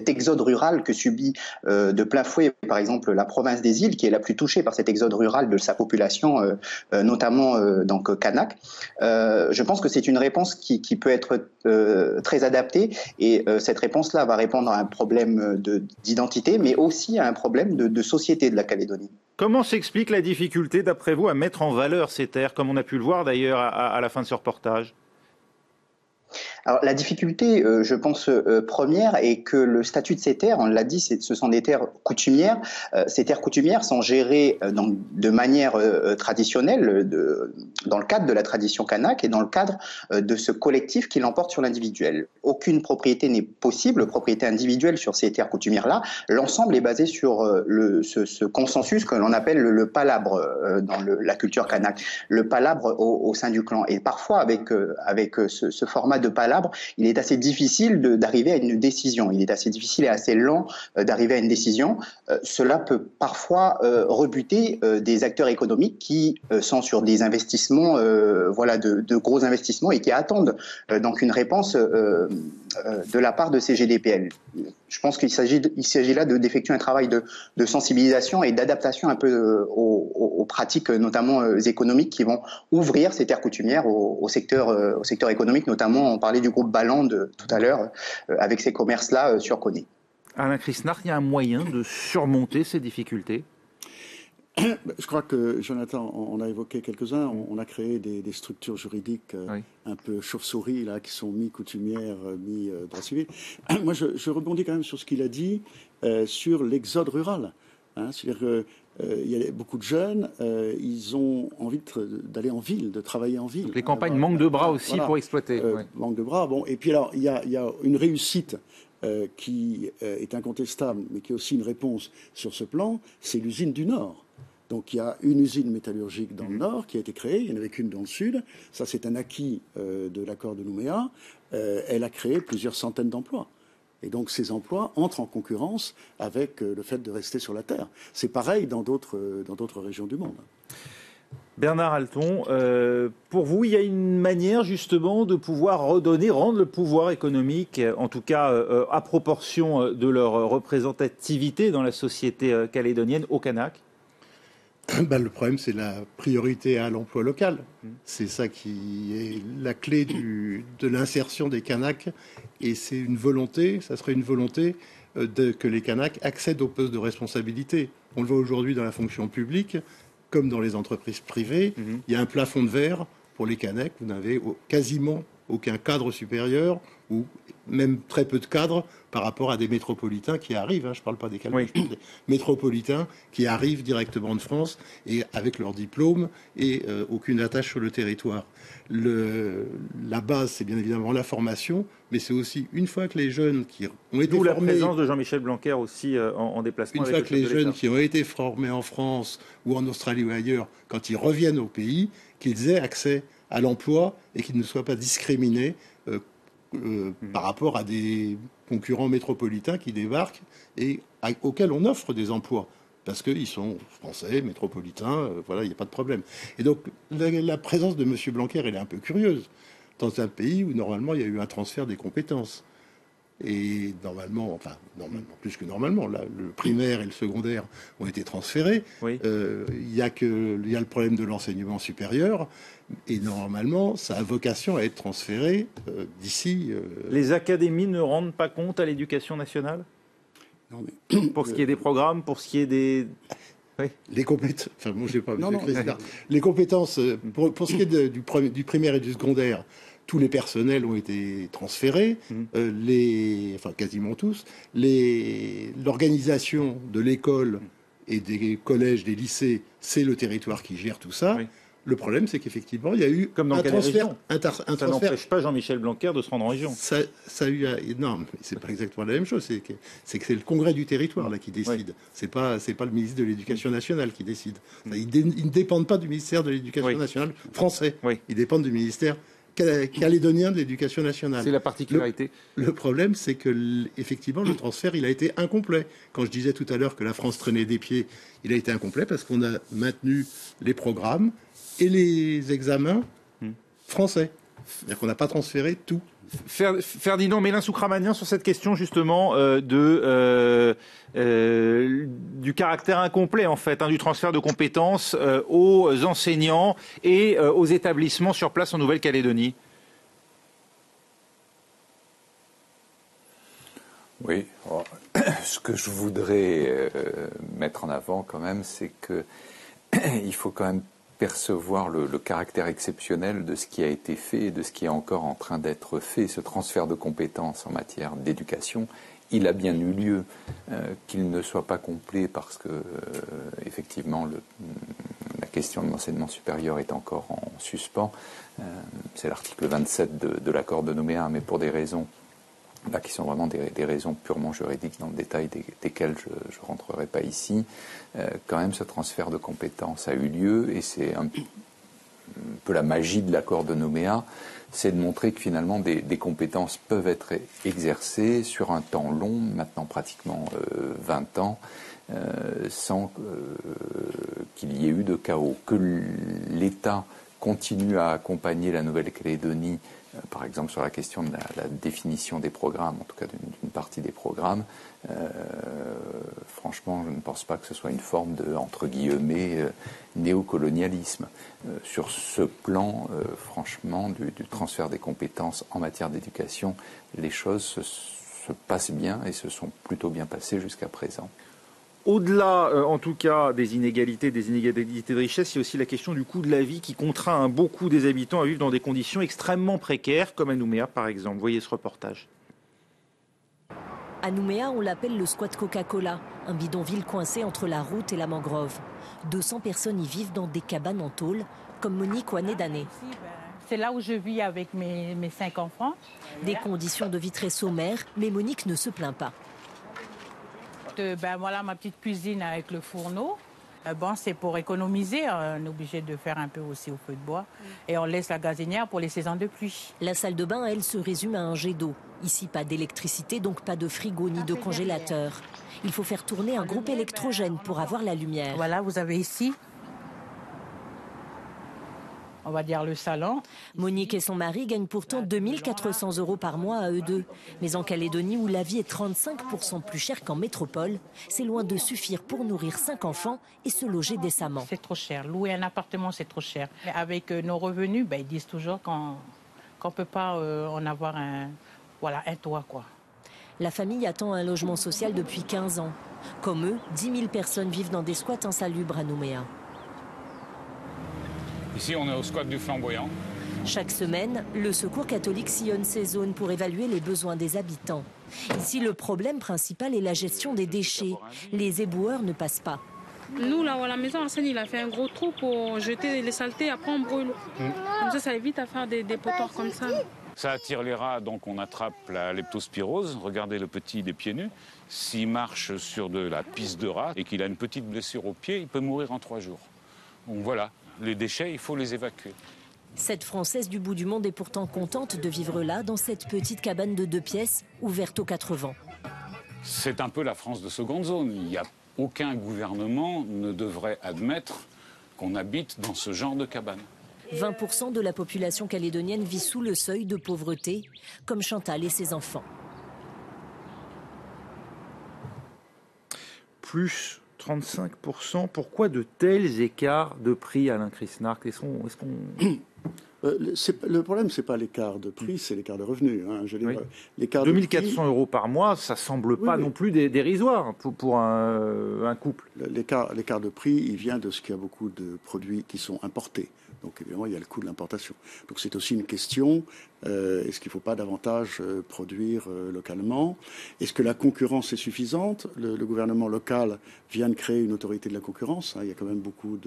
[SPEAKER 6] exode rural que subit de plein fouet, par exemple, la province des îles, qui est la plus touchée par cet exode rural de sa population, notamment donc kanak. Je pense que c'est une réponse qui peut être très adaptée, et cette réponse-là va répondre à un problème d'identité, mais aussi à un problème de société de la Calédonie.
[SPEAKER 1] Comment s'explique la difficulté, d'après vous, à mettre en valeur ces terres, comme on a pu le voir d'ailleurs à la fin de ce reportage?
[SPEAKER 6] Alors la difficulté, je pense, première est que le statut de ces terres, on l'a dit, ce sont des terres coutumières. Ces terres coutumières sont gérées de manière traditionnelle, dans le cadre de la tradition kanak et dans le cadre de ce collectif qui l'emporte sur l'individuel. Aucune propriété n'est possible, propriété individuelle sur ces terres coutumières-là. L'ensemble est basé sur ce consensus que l'on appelle le palabre dans la culture kanak, le palabre au sein du clan. Et parfois, avec ce format de palabre, il est assez difficile d'arriver à une décision. Il est assez difficile et assez lent d'arriver à une décision. Cela peut parfois rebuter des acteurs économiques qui sont sur des investissements, de gros investissements, et qui attendent donc une réponse de la part de ces GDPL. Je pense qu'il s'agit là d'effectuer un travail de sensibilisation et d'adaptation un peu aux pratiques, notamment économiques, qui vont ouvrir ces terres coutumières au secteur économique. Notamment, on parlait du groupe Ballande tout à l'heure, avec ces commerces-là sur Koné.
[SPEAKER 1] Alain Chrisnart, il y a un moyen de surmonter ces difficultés?
[SPEAKER 3] Je crois que, Jonathan, on a évoqué quelques-uns. On a créé des structures juridiques un peu chauve-souris, là, qui sont mi-coutumières, mi-droit civil. Moi, je rebondis quand même sur ce qu'il a dit sur l'exode rural. C'est-à-dire qu'il y a beaucoup de jeunes, ils ont envie d'aller en ville, de travailler en ville.
[SPEAKER 1] Donc les campagnes manquent de bras aussi pour exploiter.
[SPEAKER 3] Manque de bras. Bon. Et puis alors, il y a une réussite qui est incontestable, mais qui est aussi une réponse sur ce plan, c'est l'usine du Nord. Donc il y a une usine métallurgique dans le Nord qui a été créée, il n'y en avait qu'une dans le Sud. Ça, c'est un acquis de l'accord de Nouméa. Elle a créé plusieurs centaines d'emplois. Et donc ces emplois entrent en concurrence avec le fait de rester sur la terre. C'est pareil dans d'autres régions du monde.
[SPEAKER 1] Bernard Alton, pour vous, il y a une manière justement de pouvoir rendre le pouvoir économique, en tout cas à proportion de leur représentativité dans la société calédonienne, au Kanak?
[SPEAKER 5] Le problème, c'est la priorité à l'emploi local. C'est ça qui est la clé de l'insertion des Kanaks. Et c'est une volonté, ça serait une volonté que les Kanaks accèdent aux postes de responsabilité. On le voit aujourd'hui dans la fonction publique, comme dans les entreprises privées. Il y a un plafond de verre pour les Kanaks. Vous n'avez quasiment aucun cadre supérieur, ou même très peu de cadres par rapport à des métropolitains qui arrivent, je ne parle pas des Calédoniens, des métropolitains qui arrivent directement de France et avec leur diplôme et aucune attache sur le territoire. La base, c'est bien évidemment la formation, mais c'est aussi une fois que les jeunes qui ont été formés...
[SPEAKER 1] D'où la présence de Jean-Michel Blanquer aussi en déplacement.
[SPEAKER 5] Une fois que les jeunes qui ont été formés en France ou en Australie ou ailleurs, quand ils reviennent au pays, qu'ils aient accès à l'emploi et qu'ils ne soient pas discriminés par rapport à des concurrents métropolitains qui débarquent et auxquels on offre des emplois. Parce qu'ils sont français, métropolitains, il n'y a pas de problème. Et donc, la présence de M. Blanquer, elle est un peu curieuse, dans un pays où, normalement, il y a eu un transfert des compétences. Et normalement, plus que normalement, là, le primaire et le secondaire ont été transférés. Il y a le problème de l'enseignement supérieur. Et normalement, ça a vocation à être transféré d'ici...
[SPEAKER 1] Les académies ne rendent pas compte à l'éducation nationale ?
[SPEAKER 3] Non, mais...
[SPEAKER 1] Pour ce qui est des programmes, pour ce qui est des...
[SPEAKER 5] Oui. Les compétences... Enfin, moi, je n'ai pas... Les compétences, pour ce qui est du primaire et du secondaire, tous les personnels ont été transférés, quasiment tous. L'organisation de l'école et des collèges, des lycées, c'est le territoire qui gère tout ça. Oui. Le problème, c'est qu'effectivement, il y a eu
[SPEAKER 1] comme dans
[SPEAKER 5] un transfert.
[SPEAKER 1] Ça n'empêche pas Jean-Michel Blanquer de se rendre en région.
[SPEAKER 5] Non, mais c'est pas exactement la même chose. C'est que c'est le Congrès du territoire là qui décide. C'est pas le ministre de l'Éducation nationale qui décide. Ils ne dépendent pas du ministère de l'Éducation nationale français. Ils dépendent du ministère calédonien de l'éducation nationale.
[SPEAKER 1] C'est la particularité.
[SPEAKER 5] Le problème, c'est que effectivement, le transfert, il a été incomplet. Quand je disais tout à l'heure que la France traînait des pieds, il a été incomplet parce qu'on a maintenu les programmes et les examens français. C'est-à-dire qu'on n'a pas transféré tout.
[SPEAKER 1] Ferdinand Mélin-Soukramanien, sur cette question justement du caractère incomplet en fait, du transfert de compétences aux enseignants et aux établissements sur place en Nouvelle-Calédonie.
[SPEAKER 4] Oui, ce que je voudrais mettre en avant quand même, c'est que il faut quand même percevoir le caractère exceptionnel de ce qui a été fait et de ce qui est encore en train d'être fait. Ce transfert de compétences en matière d'éducation, il a bien eu lieu, qu'il ne soit pas complet parce que, effectivement, la question de l'enseignement supérieur est encore en suspens. C'est l'article 27 de l'accord de Nouméa, mais pour des raisons là, qui sont vraiment des raisons purement juridiques dans le détail desquelles je ne rentrerai pas ici. Quand même, ce transfert de compétences a eu lieu et c'est un peu la magie de l'accord de Nouméa, c'est de montrer que finalement des compétences peuvent être exercées sur un temps long, maintenant pratiquement 20 ans, sans qu'il y ait eu de chaos. Que l'État continue à accompagner la Nouvelle-Calédonie par exemple sur la question de la définition des programmes, en tout cas d'une partie des programmes, franchement, je ne pense pas que ce soit une forme de, entre guillemets, néocolonialisme. Sur ce plan, franchement, du transfert des compétences en matière d'éducation, les choses se passent bien et se sont plutôt bien passées jusqu'à présent.
[SPEAKER 1] Au-delà, en tout cas, des inégalités de richesse, il y a aussi la question du coût de la vie qui contraint beaucoup des habitants à vivre dans des conditions extrêmement précaires, comme à Nouméa, par exemple. Voyez ce reportage.
[SPEAKER 8] À Nouméa, on l'appelle le squat Coca-Cola, un bidonville coincé entre la route et la mangrove. 200 personnes y vivent dans des cabanes en tôle, comme Monique Ouané-Dané.
[SPEAKER 11] C'est là où je vis avec mes 5 enfants.
[SPEAKER 8] Des conditions de vie très sommaires, mais Monique ne se plaint pas.
[SPEAKER 11] Voilà ma petite cuisine avec le fourneau. Bon, c'est pour économiser, on est obligé de faire un peu aussi au feu de bois. Et on laisse la gazinière pour les saisons de pluie.
[SPEAKER 8] La salle de bain, elle, se résume à un jet d'eau. Ici, pas d'électricité, donc pas de frigo ni de congélateur. Il faut faire tourner un groupe électrogène pour avoir la lumière.
[SPEAKER 11] Voilà, vous avez ici, on va dire le salon.
[SPEAKER 8] Monique et son mari gagnent pourtant 2 400 € par mois à eux deux. Mais en Calédonie, où la vie est 35% plus chère qu'en métropole, c'est loin de suffire pour nourrir 5 enfants et se loger décemment.
[SPEAKER 11] C'est trop cher. Louer un appartement, c'est trop cher. Mais avec nos revenus, ils disent toujours qu'on ne peut pas en avoir un toit, quoi.
[SPEAKER 8] La famille attend un logement social depuis 15 ans. Comme eux, 10 000 personnes vivent dans des squats insalubres à Nouméa.
[SPEAKER 12] Ici, on est au squat du Flamboyant.
[SPEAKER 8] Chaque semaine, le Secours catholique sillonne ces zones pour évaluer les besoins des habitants. Ici, le problème principal est la gestion des déchets. Les éboueurs ne passent pas.
[SPEAKER 13] Nous, là, à la maison, Arsène, il a fait un gros trou pour jeter les saletés, après on brûle. Comme ça évite à faire des potoirs comme ça.
[SPEAKER 12] Ça attire les rats, donc on attrape la leptospirose. Regardez le petit des pieds nus. S'il marche sur de la pisse de rat et qu'il a une petite blessure au pied, il peut mourir en 3 jours. Donc voilà. Les déchets, il faut les évacuer.
[SPEAKER 8] Cette Française du bout du monde est pourtant contente de vivre là, dans cette petite cabane de 2 pièces, ouverte aux 4 vents.
[SPEAKER 12] C'est un peu la France de seconde zone. Il n'y a aucun gouvernement ne devrait admettre qu'on habite dans ce genre de cabane.
[SPEAKER 8] 20% de la population calédonienne vit sous le seuil de pauvreté, comme Chantal et ses enfants.
[SPEAKER 1] Plus 35%. Pourquoi de tels écarts de prix, Alain Chrisnart?
[SPEAKER 3] Le problème, c'est pas l'écart de prix, c'est l'écart de revenus.
[SPEAKER 1] Oui. 2 400 € par mois, ça semble pas non plus dérisoire pour un couple.
[SPEAKER 3] L'écart de prix, il vient de ce qu'il y a beaucoup de produits qui sont importés. Donc évidemment, il y a le coût de l'importation. Donc c'est aussi une question, est-ce qu'il ne faut pas davantage produire localement? Est-ce que la concurrence est suffisante? Le gouvernement local vient de créer une autorité de la concurrence. Il y a quand même beaucoup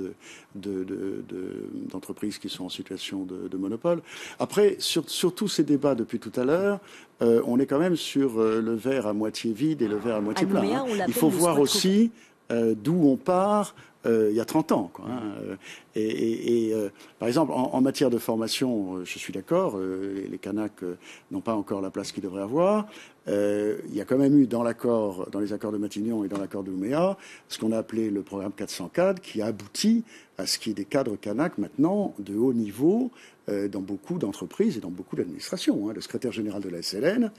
[SPEAKER 3] d'entreprises qui sont en situation de monopole. Après, sur tous ces débats depuis tout à l'heure, on est quand même sur le verre à moitié vide et le verre à moitié plein.
[SPEAKER 8] Nouméa,
[SPEAKER 3] Il faut voir aussi d'où on part il y a 30 ans. Quoi, hein. Par exemple, en matière de formation, je suis d'accord, les Kanaks n'ont pas encore la place qu'ils devraient avoir. Il y a quand même eu dans les accords de Matignon et dans l'accord de Nouméa, ce qu'on a appelé le programme 404, qui a abouti à ce qu'il y ait des cadres Kanaks maintenant de haut niveau dans beaucoup d'entreprises et dans beaucoup d'administrations. Hein. Le secrétaire général de la SLN,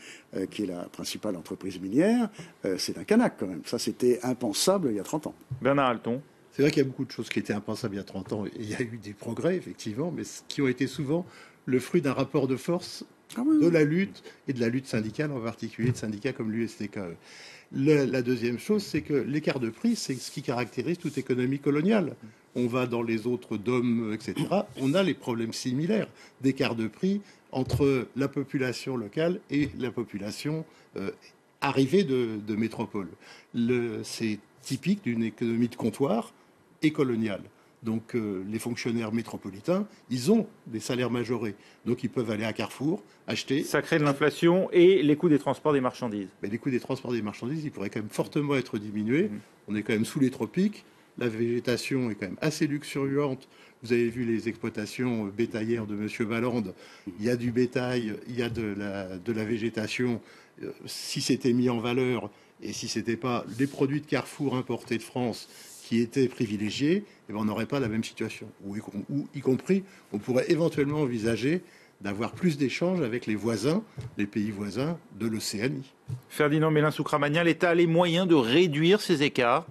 [SPEAKER 3] qui est la principale entreprise minière, c'est un Kanak quand même. Ça, c'était impensable il y a 30 ans.
[SPEAKER 1] Bernard Alton.
[SPEAKER 5] C'est vrai qu'il y a beaucoup de choses qui étaient impensables il y a 30 ans. Et il y a eu des progrès, effectivement, mais qui ont été souvent le fruit d'un rapport de force de la lutte, et de la lutte syndicale, en particulier de syndicats comme l'USTKE. La deuxième chose, c'est que l'écart de prix, c'est ce qui caractérise toute économie coloniale. On va dans les autres DOM, etc. On a les problèmes similaires d'écart de prix entre la population locale et la population arrivée de métropole. C'est typique d'une économie de comptoir et coloniale. Donc les fonctionnaires métropolitains, ils ont des salaires majorés. Donc ils peuvent aller à Carrefour, acheter...
[SPEAKER 1] Ça crée de l'inflation et les coûts des transports des marchandises.
[SPEAKER 5] Mais les coûts des transports des marchandises, ils pourraient quand même fortement être diminués. On est quand même sous les tropiques. La végétation est quand même assez luxuriante. Vous avez vu les exploitations bétaillères de M. Valande. Il y a du bétail, il y a de la végétation. Si c'était mis en valeur et si ce n'était pas les produits de Carrefour importés de France qui étaient privilégiés, eh bien, on n'aurait pas la même situation. Ou y compris, on pourrait éventuellement envisager d'avoir plus d'échanges avec les voisins, les pays voisins de l'Océanie.
[SPEAKER 1] Ferdinand Mellin-Soukramagnat, l'État a les moyens de réduire ces écarts?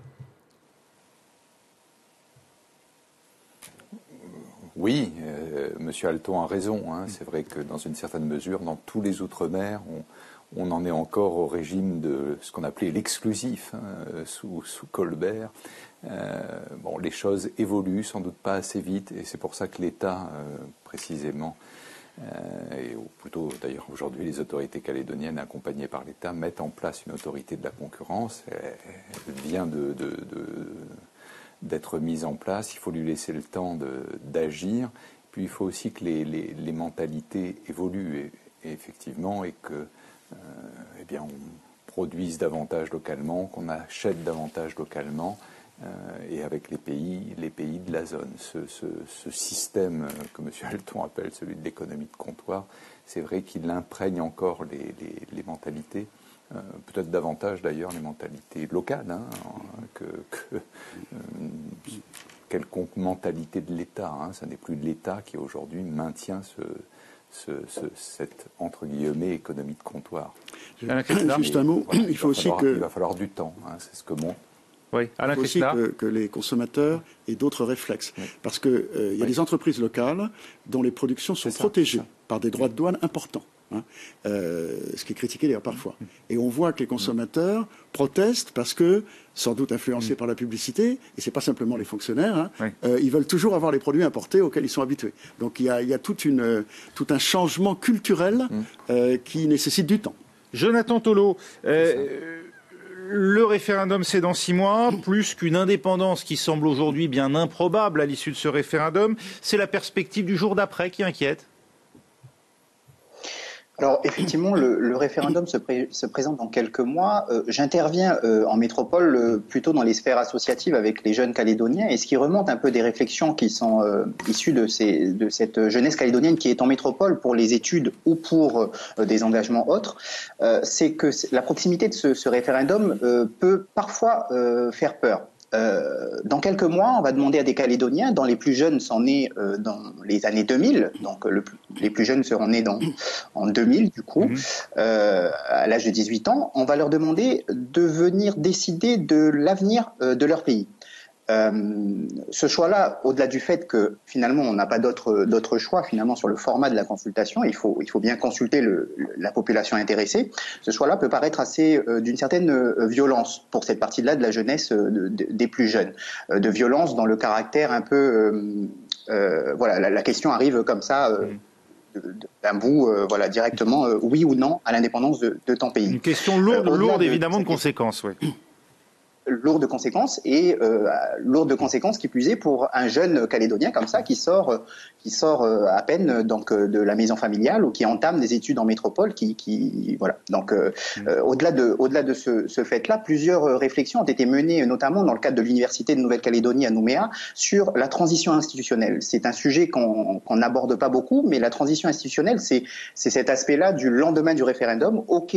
[SPEAKER 4] Oui, M. Alton a raison. Hein. C'est vrai que dans une certaine mesure, dans tous les Outre-mer, on en est encore au régime de ce qu'on appelait l'exclusif, hein, sous Colbert. Les choses évoluent sans doute pas assez vite, et c'est pour ça que l'État, précisément, et plutôt d'ailleurs aujourd'hui les autorités calédoniennes accompagnées par l'État mettent en place une autorité de la concurrence. Elle vient d'être mise en place, il faut lui laisser le temps d'agir. Puis il faut aussi que les mentalités évoluent et effectivement, et que on produise davantage localement, qu'on achète davantage localement, et avec les pays de la zone. Ce système que M. Alton appelle celui de l'économie de comptoir, c'est vrai qu'il imprègne encore les mentalités. Peut-être davantage d'ailleurs les mentalités locales quelconque mentalité de l'État. Hein. Ce n'est plus l'État qui aujourd'hui maintient cette entre guillemets économie de comptoir.
[SPEAKER 3] Juste un mot, il
[SPEAKER 4] va falloir du temps, hein, c'est ce que montre.
[SPEAKER 1] Oui,
[SPEAKER 3] il faut aussi que les consommateurs aient d'autres réflexes. Parce qu'il y a des entreprises locales dont les productions sont protégées par des droits de douane importants. Hein, ce qui est critiqué d'ailleurs parfois. Et on voit que les consommateurs protestent parce que, sans doute influencés par la publicité, et c'est pas simplement les fonctionnaires, hein, ils veulent toujours avoir les produits importés auxquels ils sont habitués. Donc il y a tout un changement culturel qui nécessite du temps.
[SPEAKER 1] Jonathan Tolo, le référendum, c'est dans 6 mois, plus qu'une indépendance qui semble aujourd'hui bien improbable à l'issue de ce référendum, c'est la perspective du jour d'après qui inquiète.
[SPEAKER 6] Alors effectivement, le référendum se présente dans quelques mois. J'interviens en métropole plutôt dans les sphères associatives avec les jeunes calédoniens, et ce qui remonte un peu des réflexions qui sont issues de cette jeunesse calédonienne qui est en métropole pour les études ou pour des engagements autres, c'est que la proximité de ce référendum peut parfois faire peur. Dans quelques mois, on va demander à des Calédoniens, dont les plus jeunes sont nés dans les années 2000, donc les plus jeunes seront nés en 2000 du coup, à l'âge de 18 ans, on va leur demander de venir décider de l'avenir de leur pays. Ce choix-là, au-delà du fait que finalement on n'a pas d'autre choix finalement sur le format de la consultation, il faut bien consulter la population intéressée. Ce choix-là peut paraître assez d'une certaine violence pour cette partie-là de la jeunesse des plus jeunes, de violence dans le caractère un peu, la question arrive comme ça. D'un bout, directement, oui ou non à l'indépendance de ton pays.
[SPEAKER 1] Une question lourde évidemment de conséquences, oui.
[SPEAKER 6] lourde de conséquences et lourde de conséquences qui plus est pour un jeune Calédonien comme ça qui sort à peine donc de la maison familiale ou qui entame des études en métropole voilà. Donc au-delà de ce fait-là, plusieurs réflexions ont été menées notamment dans le cadre de l'université de Nouvelle-Calédonie à Nouméa sur la transition institutionnelle. C'est un sujet qu'on n'aborde pas beaucoup, mais la transition institutionnelle, c'est cet aspect-là du lendemain du référendum. Ok,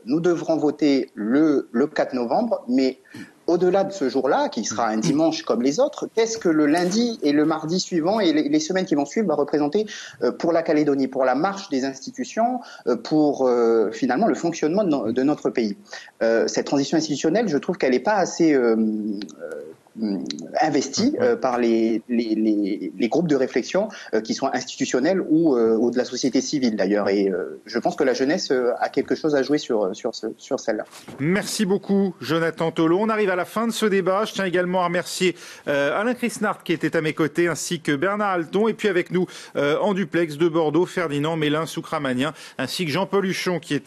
[SPEAKER 6] nous devrons voter le 4 novembre, mais au-delà de ce jour-là, qui sera un dimanche comme les autres, qu'est-ce que le lundi et le mardi suivant et les semaines qui vont suivre va représenter pour la Calédonie, pour la marche des institutions, pour finalement le fonctionnement de notre pays. Cette transition institutionnelle, je trouve qu'elle n'est pas assez investie par les groupes de réflexion qui sont institutionnels ou de la société civile d'ailleurs. Et je pense que la jeunesse a quelque chose à jouer sur celle-là.
[SPEAKER 1] Merci beaucoup Jonathan Tholon. On arrive à la fin de ce débat. Je tiens également à remercier Alain Chrisnart qui était à mes côtés ainsi que Bernard Alton et puis avec nous en duplex de Bordeaux, Ferdinand Mélin-Soukramanien ainsi que Jean-Paul Huchon qui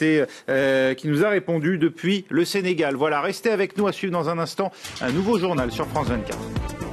[SPEAKER 1] nous a répondu depuis le Sénégal. Voilà, restez avec nous à suivre dans un instant un nouveau journal sur France 24.